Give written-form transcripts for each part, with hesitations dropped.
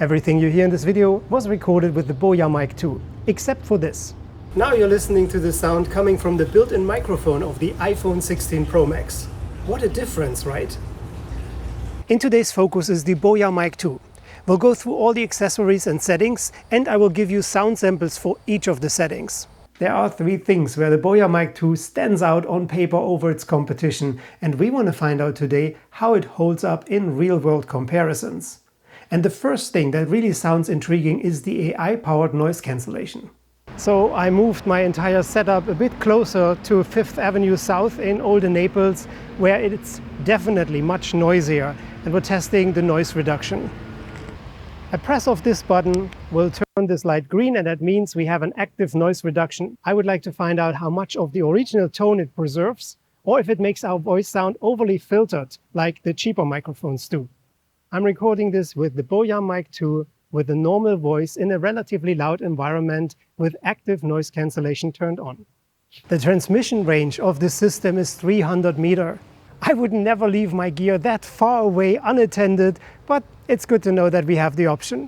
Everything you hear in this video was recorded with the BOYAMIC 2, except for this. Now you're listening to the sound coming from the built-in microphone of the iPhone 16 Pro Max. What a difference, right? In today's focus is the BOYAMIC 2. We'll go through all the accessories and settings, and I will give you sound samples for each of the settings. There are three things where the BOYAMIC 2 stands out on paper over its competition, and we want to find out today how it holds up in real-world comparisons. And the first thing that really sounds intriguing is the AI-powered noise cancellation. So I moved my entire setup a bit closer to 5th Avenue South in Olden Naples, where it's definitely much noisier, and we're testing the noise reduction. A press of this button will turn this light green, and that means we have an active noise reduction. I would like to find out how much of the original tone it preserves, or if it makes our voice sound overly filtered, like the cheaper microphones do. I'm recording this with the BOYAMIC 2 with a normal voice in a relatively loud environment with active noise cancellation turned on. The transmission range of this system is 300 meters. I would never leave my gear that far away unattended, but it's good to know that we have the option.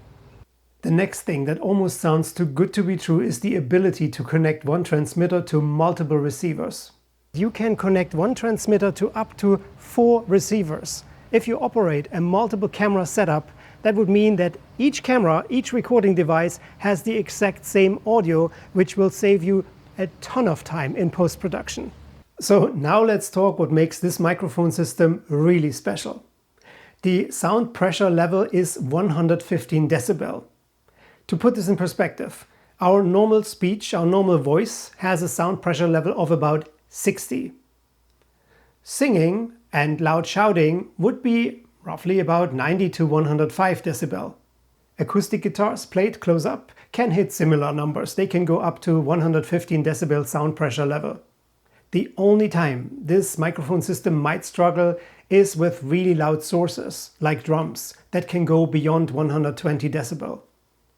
The next thing that almost sounds too good to be true is the ability to connect one transmitter to multiple receivers. You can connect one transmitter to up to 4 receivers. If you operate a multiple camera setup, that would mean that each camera, each recording device has the exact same audio, which will save you a ton of time in post-production. So now let's talk what makes this microphone system really special. The sound pressure level is 115 decibel. To put this in perspective, our normal speech, our normal voice has a sound pressure level of about 60. Singing and loud shouting would be roughly about 90 to 105 decibel. Acoustic guitars played close up can hit similar numbers. They can go up to 115 decibel sound pressure level. The only time this microphone system might struggle is with really loud sources, like drums, that can go beyond 120 decibel.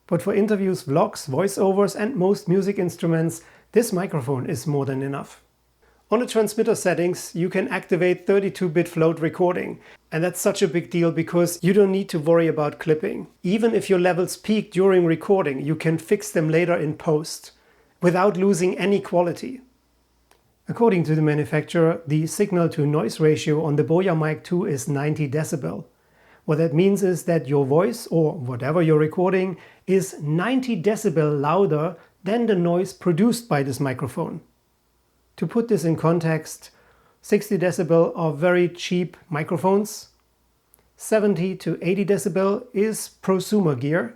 But for interviews, vlogs, voiceovers and most music instruments, this microphone is more than enough. On the transmitter settings, you can activate 32-bit float recording. And that's such a big deal because you don't need to worry about clipping. Even if your levels peak during recording, you can fix them later in post without losing any quality. According to the manufacturer, the signal-to-noise ratio on the BOYAMIC 2 is 90 decibel. What that means is that your voice, or whatever you're recording, is 90 decibel louder than the noise produced by this microphone. To put this in context, 60 decibel are very cheap microphones, 70 to 80 decibel is prosumer gear,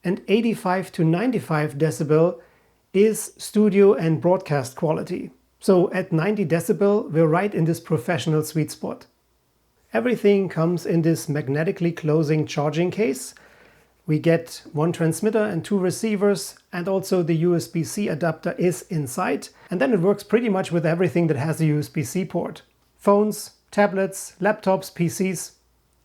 and 85 to 95 decibel is studio and broadcast quality. So at 90 decibel, we're right in this professional sweet spot. Everything comes in this magnetically closing charging case. We get one transmitter and 2 receivers, and also the USB-C adapter is inside. And then it works pretty much with everything that has a USB-C port. Phones, tablets, laptops, PCs.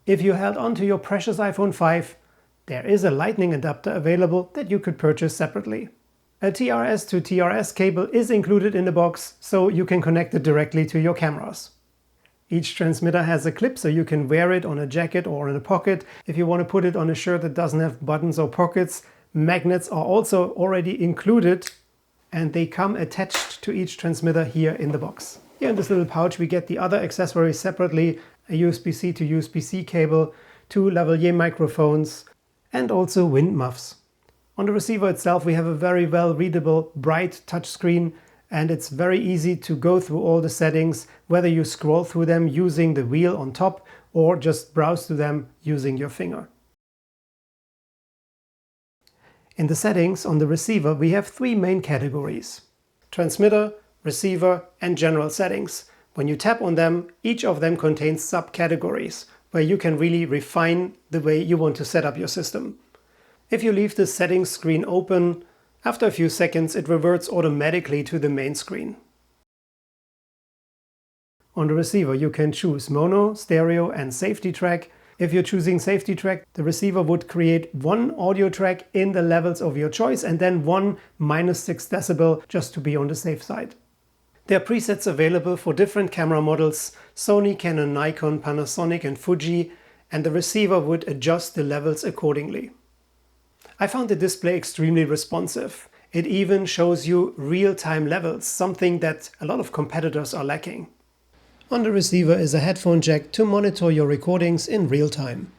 If you held onto your precious iPhone 5, there is a lightning adapter available that you could purchase separately. A TRS to TRS cable is included in the box, so you can connect it directly to your cameras. Each transmitter has a clip, so you can wear it on a jacket or in a pocket. If you want to put it on a shirt that doesn't have buttons or pockets, magnets are also already included, and they come attached to each transmitter here in the box. Here in this little pouch we get the other accessories separately, a USB-C to USB-C cable, 2 lavalier microphones, and also wind muffs. On the receiver itself we have a very well readable, bright touchscreen, and it's very easy to go through all the settings, whether you scroll through them using the wheel on top or just browse through them using your finger. In the settings on the receiver we have 3 main categories: transmitter, receiver and general settings. When you tap on them, each of them contains subcategories where you can really refine the way you want to set up your system. If you leave the settings screen open, after a few seconds it reverts automatically to the main screen. On the receiver you can choose mono, stereo and safety track. If you're choosing safety track, the receiver would create one audio track in the levels of your choice and then one -6 decibel just to be on the safe side. There are presets available for different camera models: Sony, Canon, Nikon, Panasonic and Fuji, and the receiver would adjust the levels accordingly. I found the display extremely responsive. It even shows you real-time levels, something that a lot of competitors are lacking. On the receiver is a headphone jack to monitor your recordings in real time.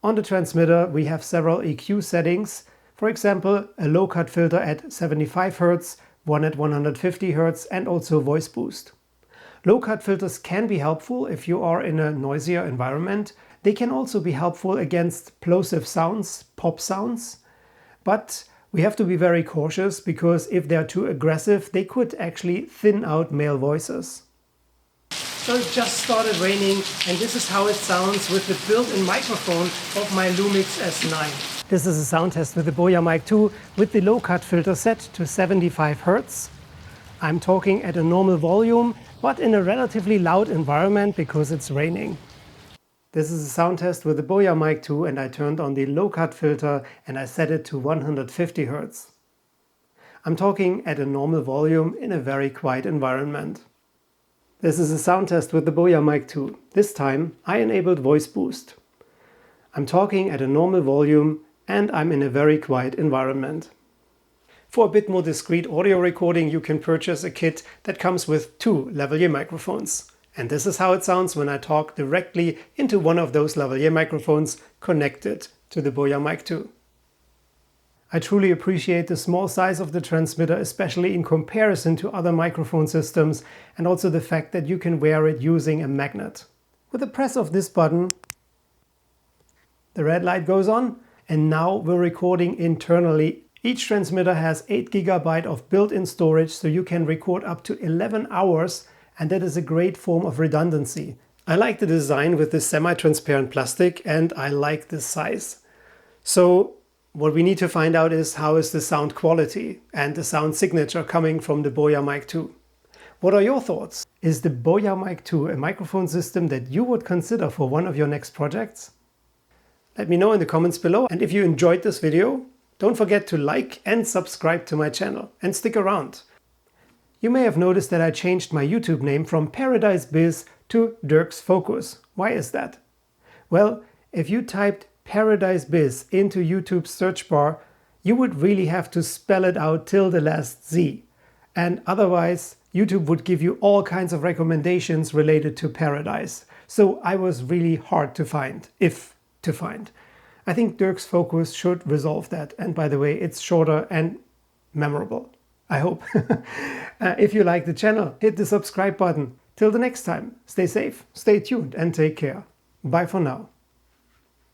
On the transmitter we have several EQ settings, for example a low cut filter at 75 Hz, one at 150 Hz and also voice boost. Low cut filters can be helpful if you are in a noisier environment. They can also be helpful against plosive sounds, pop sounds, but we have to be very cautious because if they are too aggressive they could actually thin out male voices. So it just started raining and this is how it sounds with the built-in microphone of my Lumix S9. This is a sound test with the BOYAMIC 2 with the low cut filter set to 75 Hz. I'm talking at a normal volume but in a relatively loud environment because it's raining. This is a sound test with the BOYAMIC 2 and I turned on the low cut filter and I set it to 150 Hz. I'm talking at a normal volume in a very quiet environment. This is a sound test with the BOYAMIC 2. This time I enabled voice boost. I'm talking at a normal volume and I'm in a very quiet environment. For a bit more discreet audio recording you can purchase a kit that comes with 2 lavalier microphones. And this is how it sounds when I talk directly into one of those lavalier microphones connected to the BOYAMIC 2. I truly appreciate the small size of the transmitter, especially in comparison to other microphone systems, and also the fact that you can wear it using a magnet. With the press of this button, the red light goes on, and now we're recording internally. Each transmitter has 8 GB of built-in storage, so you can record up to 11 hours, and that is a great form of redundancy. I like the design with this semi-transparent plastic, and I like the size. So what we need to find out is how is the sound quality and the sound signature coming from the BOYAMIC 2. What are your thoughts? Is the BOYAMIC 2 a microphone system that you would consider for one of your next projects? Let me know in the comments below, and if you enjoyed this video, don't forget to like and subscribe to my channel and stick around. You may have noticed that I changed my YouTube name from Paradise Biz to DirksFocus. Why is that? Well, if you typed Paradise Biz into YouTube's search bar, you would really have to spell it out till the last Z. And otherwise, YouTube would give you all kinds of recommendations related to Paradise. So I was really hard to find, if to find. I think DirksFocus should resolve that. And by the way, it's shorter and memorable. I hope. If you like the channel, hit the subscribe button. Till the next time, stay safe, stay tuned and take care. Bye for now.